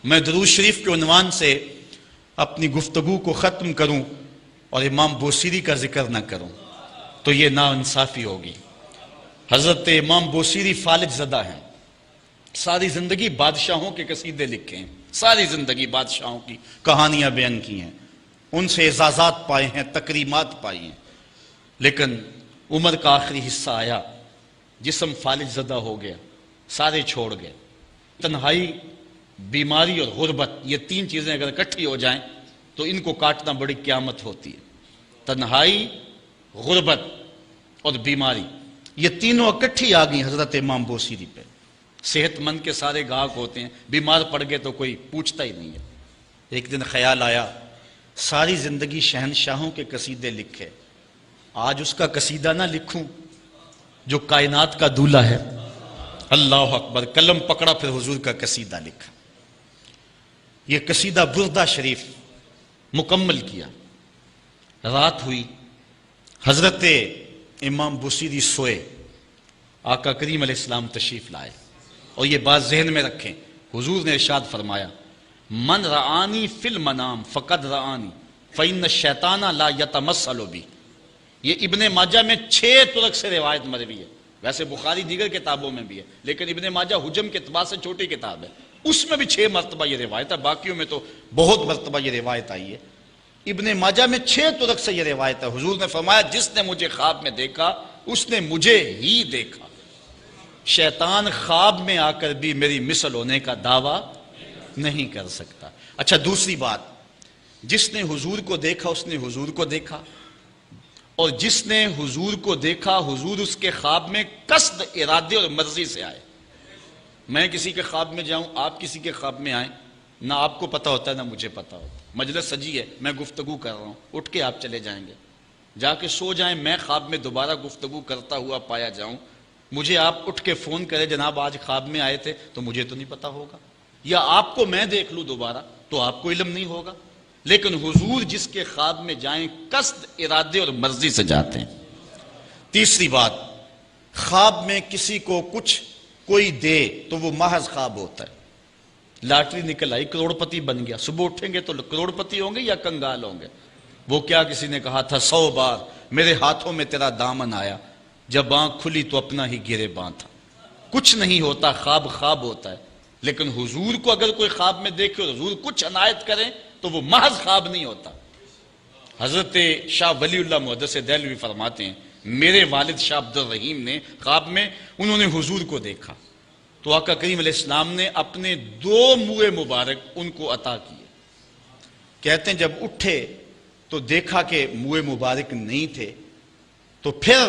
میں درود شریف کے عنوان سے اپنی گفتگو کو ختم کروں اور امام بوصیری کا ذکر نہ کروں تو یہ ناانصافی ہوگی۔ حضرت امام بوصیری فالج زدہ ہیں، ساری زندگی بادشاہوں کے قصیدے لکھے ہیں، ساری زندگی بادشاہوں کی کہانیاں بیان کی ہیں، ان سے اعزازات پائے ہیں، تکریمات پائی ہیں، لیکن عمر کا آخری حصہ آیا، جسم فالج زدہ ہو گیا، سارے چھوڑ گئے۔ تنہائی، بیماری اور غربت، یہ تین چیزیں اگر اکٹھی ہو جائیں تو ان کو کاٹنا بڑی قیامت ہوتی ہے۔ تنہائی، غربت اور بیماری، یہ تینوں اکٹھی آ گئی حضرت امام بوصیری پہ۔ صحت مند کے سارے گاہک ہوتے ہیں، بیمار پڑ گئے تو کوئی پوچھتا ہی نہیں ہے۔ ایک دن خیال آیا، ساری زندگی شہنشاہوں کے قصیدے لکھے، آج اس کا قصیدہ نہ لکھوں جو کائنات کا دولہ ہے۔ اللہ اکبر، قلم پکڑا، پھر حضور کا قصیدہ لکھا۔ یہ قصیدہ بردہ شریف مکمل کیا۔ رات ہوئی، حضرت امام بوصیری سوئے، آقا کریم علیہ السلام تشریف لائے، اور یہ بات ذہن میں رکھیں، حضور نے ارشاد فرمایا من رآنی فی المنام فقد رآنی فإن الشیطان لا یتمثل بی۔ یہ ابن ماجہ میں 6 طرق سے روایت مروی ہے، ویسے بخاری دیگر کتابوں میں بھی ہے، لیکن ابن ماجہ حجم کے اعتبار سے چھوٹی کتاب ہے، اس میں بھی 6 مرتبہ یہ روایت ہے، باقیوں میں تو بہت مرتبہ یہ روایت آئی ہے۔ ابن ماجہ میں 6 طرق سے یہ روایت ہے۔ حضور نے فرمایا جس نے مجھے خواب میں دیکھا اس نے مجھے ہی دیکھا، شیطان خواب میں آ کر بھی میری مثل ہونے کا دعویٰ نہیں کر سکتا۔ اچھا، دوسری بات، جس نے حضور کو دیکھا اس نے حضور کو دیکھا، اور جس نے حضور کو دیکھا حضور اس کے خواب میں قصد، ارادے اور مرضی سے آئے۔ میں کسی کے خواب میں جاؤں، آپ کسی کے خواب میں آئیں، نہ آپ کو پتہ ہوتا ہے نہ مجھے پتہ ہوتا، مجلس سجی ہے، میں گفتگو کر رہا ہوں، اٹھ کے آپ چلے جائیں گے، جا کے سو جائیں، میں خواب میں دوبارہ گفتگو کرتا ہوا پایا جاؤں، مجھے آپ اٹھ کے فون کرے جناب آج خواب میں آئے تھے، تو مجھے تو نہیں پتہ ہوگا، یا آپ کو میں دیکھ لوں دوبارہ تو آپ کو علم نہیں ہوگا۔ لیکن حضور جس کے خواب میں جائیں قصد، ارادے اور مرضی سے جاتے ہیں۔ تیسری بات، خواب میں کسی کو کچھ کوئی دے تو وہ محض خواب ہوتا ہے۔ لاٹری نکل آئی، کروڑ پتی بن گیا، صبح اٹھیں گے تو کروڑ پتی ہوں گے یا کنگال ہوں گے؟ وہ کیا کسی نے کہا تھا 100 بار میرے ہاتھوں میں تیرا دامن آیا، جب آنکھ کھلی تو اپنا ہی گرے باں تھا۔ کچھ نہیں ہوتا، خواب خواب ہوتا ہے، لیکن حضور کو اگر کوئی خواب میں دیکھے اور حضور کچھ عنایت کریں تو وہ محض خواب نہیں ہوتا۔ حضرت شاہ ولی اللہ محدث دہلوی فرماتے ہیں میرے والد شاہ عبد الرحیم نے خواب میں انہوں نے حضور کو دیکھا تو آقا کریم علیہ السلام نے اپنے 2 منہ مبارک ان کو عطا کیے۔ کہتے ہیں جب اٹھے تو دیکھا کہ منہ مبارک نہیں تھے، تو پھر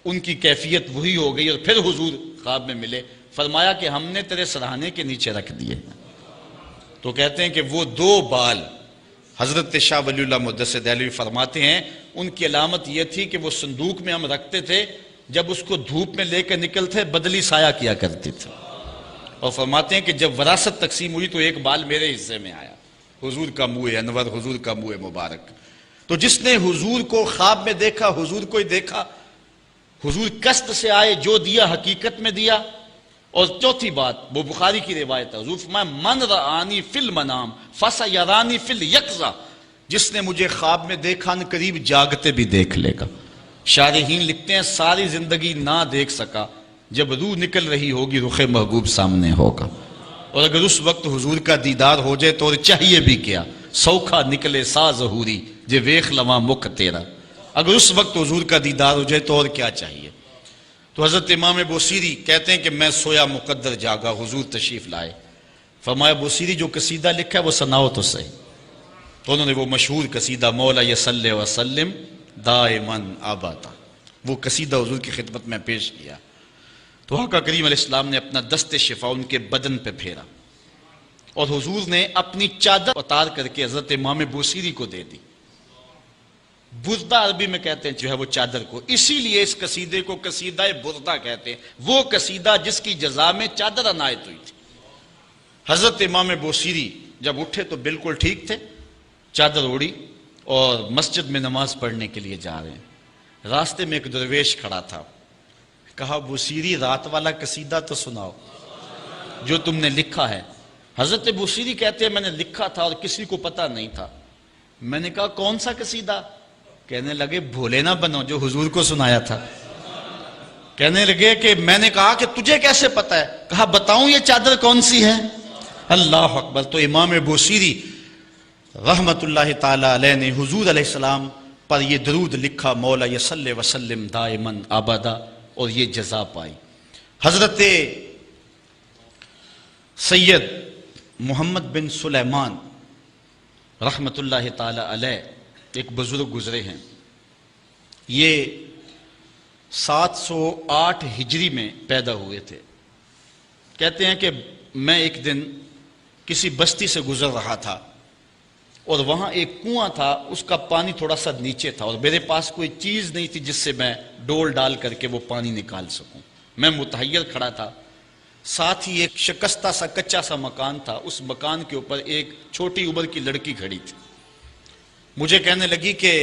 ان کی کیفیت وہی ہو گئی اور پھر حضور خواب میں ملے، فرمایا کہ ہم نے تیرے سرہانے کے نیچے رکھ دیے۔ تو کہتے ہیں کہ وہ 2 بال حضرت شاہ ولی اللہ محدث دہلوی فرماتے ہیں ان کی علامت یہ تھی کہ وہ صندوق میں ہم رکھتے تھے، جب اس کو دھوپ میں لے کے نکلتے بدلی سایہ کیا کرتی تھی، اور فرماتے ہیں کہ جب وراثت تقسیم ہوئی تو 1 بال میرے حصے میں آیا، حضور کا منہ انور، حضور کا منہ مبارک۔ تو جس نے حضور کو خواب میں دیکھا حضور کو ہی دیکھا، حضور قصد سے آئے، جو دیا حقیقت میں دیا۔ اور چوتھی بات، وہ بخاری کی روایت ہے، حضور فرمایا من رآنی فی المنام فسیرانی فی الیقظہ، جس نے مجھے خواب میں دیکھا ان قریب جاگتے بھی دیکھ لے گا۔ شارحین لکھتے ہیں ساری زندگی نہ دیکھ سکا، جب روح نکل رہی ہوگی رخ محبوب سامنے ہوگا، اور اگر اس وقت حضور کا دیدار ہو جائے تو اور چاہیے بھی کیا، سوکھا نکلے سا ظہوری جے ویخ لواں مکھ تیرا، اگر اس وقت حضور کا دیدار ہو جائے تو اور کیا چاہیے۔ تو حضرت امام بوصیری کہتے ہیں کہ میں سویا مقدر جاگا، حضور تشریف لائے، فرمایا بوصیری جو قصیدہ لکھا ہے وہ سناؤ تو صحیح۔ تو انہوں نے وہ مشہور قصیدہ مولا یصلی وسلم دائماً ابدا، وہ قصیدہ حضور کی خدمت میں پیش کیا۔ تو آقا کریم علیہ السلام نے اپنا دست شفا ان کے بدن پہ پھیرا، اور حضور نے اپنی چادر اتار کر کے حضرت امام بوصیری کو دے دی۔ بردہ عربی میں کہتے ہیں جو ہے وہ چادر کو، اسی لیے اس قصیدے کو قصیدہ بردہ کہتے ہیں، وہ قصیدہ جس کی جزا میں چادر عنایت ہوئی تھی۔ حضرت امام بوصیری جب اٹھے تو بالکل ٹھیک تھے، چادر اوڑی اور مسجد میں نماز پڑھنے کے لیے جا رہے ہیں۔ راستے میں ایک درویش کھڑا تھا، کہا بوصیری رات والا قصیدہ تو سناؤ جو تم نے لکھا ہے۔ حضرت بوصیری کہتے ہیں میں نے لکھا تھا اور کسی کو پتہ نہیں تھا. میں نے کہا کون سا قصیدہ؟ کہنے لگے بھولے نہ بنو جو حضور کو سنایا تھا. کہنے لگے کہ میں نے کہا کہ تجھے کیسے پتہ ہے؟ کہا بتاؤں یہ چادر کون سی ہے؟ اللہ اکبر. تو امام بوصیری رحمت اللہ تعالی علیہ نے حضور علیہ السلام پر یہ درود لکھا، مولا یصلی وسلم دائماً ابدا، اور یہ جزا پائی. حضرت سید محمد بن سلیمان رحمت اللہ تعالی علیہ ایک بزرگ گزرے ہیں. یہ 708 ہجری میں پیدا ہوئے تھے. کہتے ہیں کہ میں ایک دن کسی بستی سے گزر رہا تھا اور وہاں ایک کنواں تھا، اس کا پانی تھوڑا سا نیچے تھا اور میرے پاس کوئی چیز نہیں تھی جس سے میں ڈول ڈال کر کے وہ پانی نکال سکوں. میں متحیر کھڑا تھا. ساتھ ہی ایک شکستہ سا کچا سا مکان تھا، اس مکان کے اوپر ایک چھوٹی عمر کی لڑکی کھڑی تھی. مجھے کہنے لگی کہ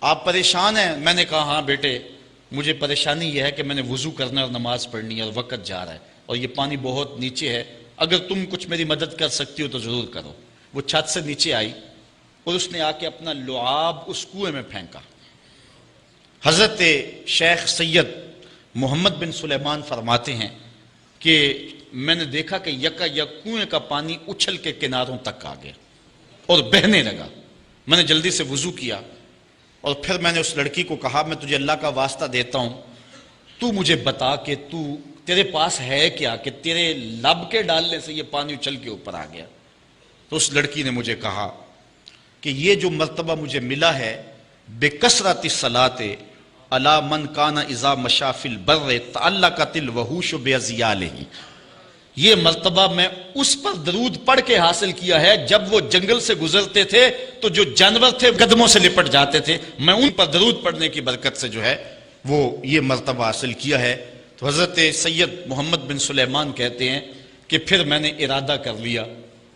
آپ پریشان ہیں؟ میں نے کہا ہاں بیٹے مجھے پریشانی یہ ہے کہ میں نے وضو کرنا اور نماز پڑھنی ہے اور وقت جا رہا ہے اور یہ پانی بہت نیچے ہے، اگر تم کچھ میری مدد کر سکتی ہو تو ضرور کرو. وہ چھت سے نیچے آئی اور اس نے آ کے اپنا لعاب اس کنویں میں پھینکا. حضرت شیخ سید محمد بن سلیمان فرماتے ہیں کہ میں نے دیکھا کہ یکا یک کنویں کا پانی اچھل کے کناروں تک آ گیا اور بہنے لگا. میں نے جلدی سے وضو کیا اور پھر میں نے اس لڑکی کو کہا میں تجھے اللہ کا واسطہ دیتا ہوں، تو مجھے بتا کہ تیرے پاس ہے کیا کہ تیرے لب کے ڈالنے سے یہ پانی اچھل کے اوپر آ گیا. تو اس لڑکی نے مجھے کہا کہ یہ جو مرتبہ مجھے ملا ہے بکثرت الصلاۃ علی من کان اذا مشى فی البر تعلقت الوحوش باذیالہ، یہ مرتبہ میں اس پر درود پڑھ کے حاصل کیا ہے جب وہ جنگل سے گزرتے تھے تو جو جانور تھے قدموں سے لپٹ جاتے تھے، میں ان پر درود پڑھنے کی برکت سے جو ہے وہ یہ مرتبہ حاصل کیا ہے. تو حضرت سید محمد بن سلیمان کہتے ہیں کہ پھر میں نے ارادہ کر لیا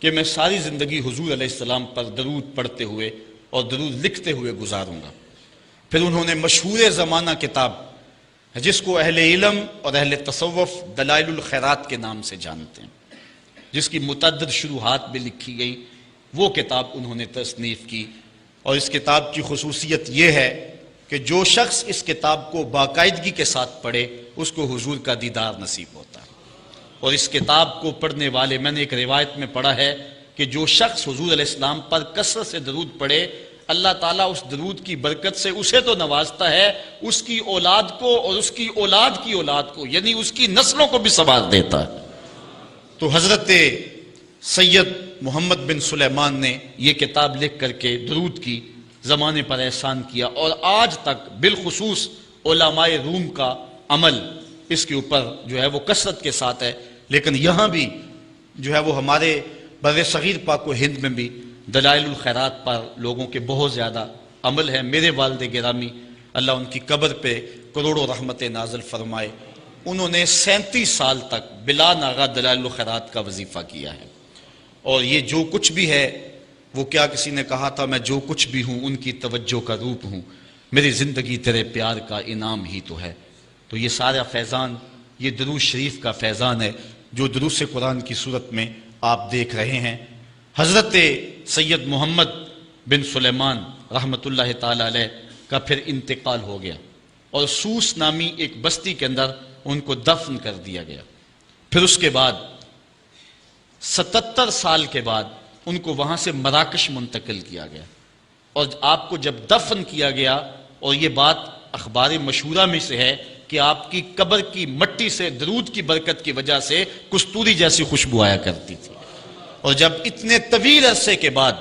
کہ میں ساری زندگی حضور علیہ السلام پر درود پڑھتے ہوئے اور درود لکھتے ہوئے گزاروں گا. پھر انہوں نے مشہور زمانہ کتاب جس کو اہل علم اور اہل تصوف دلائل الخیرات کے نام سے جانتے ہیں، جس کی متعدد شروحات بھی لکھی گئی، وہ کتاب انہوں نے تصنیف کی. اور اس کتاب کی خصوصیت یہ ہے کہ جو شخص اس کتاب کو باقاعدگی کے ساتھ پڑھے اس کو حضور کا دیدار نصیب ہوتا ہے. اور اس کتاب کو پڑھنے والے، میں نے ایک روایت میں پڑھا ہے کہ جو شخص حضور علیہ السلام پر کثرت سے درود پڑھے اللہ تعالیٰ اس درود کی برکت سے اسے تو نوازتا ہے، اس کی اولاد کو اور اس کی اولاد کی اولاد کو، یعنی اس کی نسلوں کو بھی ثواب دیتا ہے. تو حضرت سید محمد بن سلیمان نے یہ کتاب لکھ کر کے درود کی زمانے پر احسان کیا، اور آج تک بالخصوص علماء روم کا عمل اس کے اوپر جو ہے وہ کثرت کے ساتھ ہے. لیکن یہاں بھی جو ہے وہ ہمارے بر صغیر پاک و ہند میں بھی دلائل الخیرات پر لوگوں کے بہت زیادہ عمل ہے. میرے والد گرامی اللہ ان کی قبر پہ کروڑوں رحمت نازل فرمائے، انہوں نے 37 سال تک بلا ناغہ دلائل الخیرات کا وظیفہ کیا ہے. اور یہ جو کچھ بھی ہے وہ کیا کسی نے کہا تھا میں جو کچھ بھی ہوں ان کی توجہ کا روپ ہوں، میری زندگی تیرے پیار کا انعام ہی تو ہے. تو یہ سارا فیضان یہ درود شریف کا فیضان ہے جو دروس قرآن کی صورت میں آپ دیکھ رہے ہیں. حضرت سید محمد بن سلیمان رحمت اللہ تعالی علیہ کا پھر انتقال ہو گیا اور سوس نامی ایک بستی کے اندر ان کو دفن کر دیا گیا. پھر اس کے بعد 77 سال کے بعد ان کو وہاں سے مراکش منتقل کیا گیا، اور آپ کو جب دفن کیا گیا، اور یہ بات اخبار مشہورہ میں سے ہے کہ آپ کی قبر کی مٹی سے درود کی برکت کی وجہ سے کستوری جیسی خوشبو آیا کرتی تھی. اور جب اتنے طویل عرصے کے بعد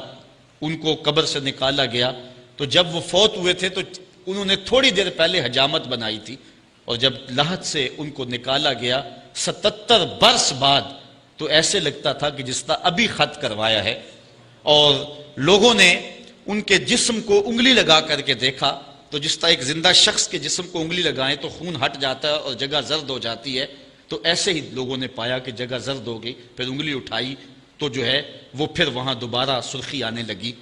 ان کو قبر سے نکالا گیا تو جب وہ فوت ہوئے تھے تو انہوں نے تھوڑی دیر پہلے حجامت بنائی تھی، اور جب لحد سے ان کو نکالا گیا 77 برس بعد تو ایسے لگتا تھا کہ جس طرح ابھی خط کروایا ہے. اور لوگوں نے ان کے جسم کو انگلی لگا کر کے دیکھا تو جس طرح ایک زندہ شخص کے جسم کو انگلی لگائیں تو خون ہٹ جاتا ہے اور جگہ زرد ہو جاتی ہے، تو ایسے ہی لوگوں نے پایا کہ جگہ زرد ہو گئی. پھر انگلی اٹھائی تو جو ہے وہ پھر وہاں دوبارہ سرخی آنے لگی.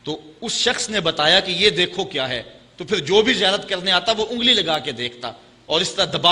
تو اس شخص نے بتایا کہ یہ دیکھو کیا ہے، تو پھر جو بھی زیارت کرنے آتا وہ انگلی لگا کے دیکھتا اور اس طرح دبا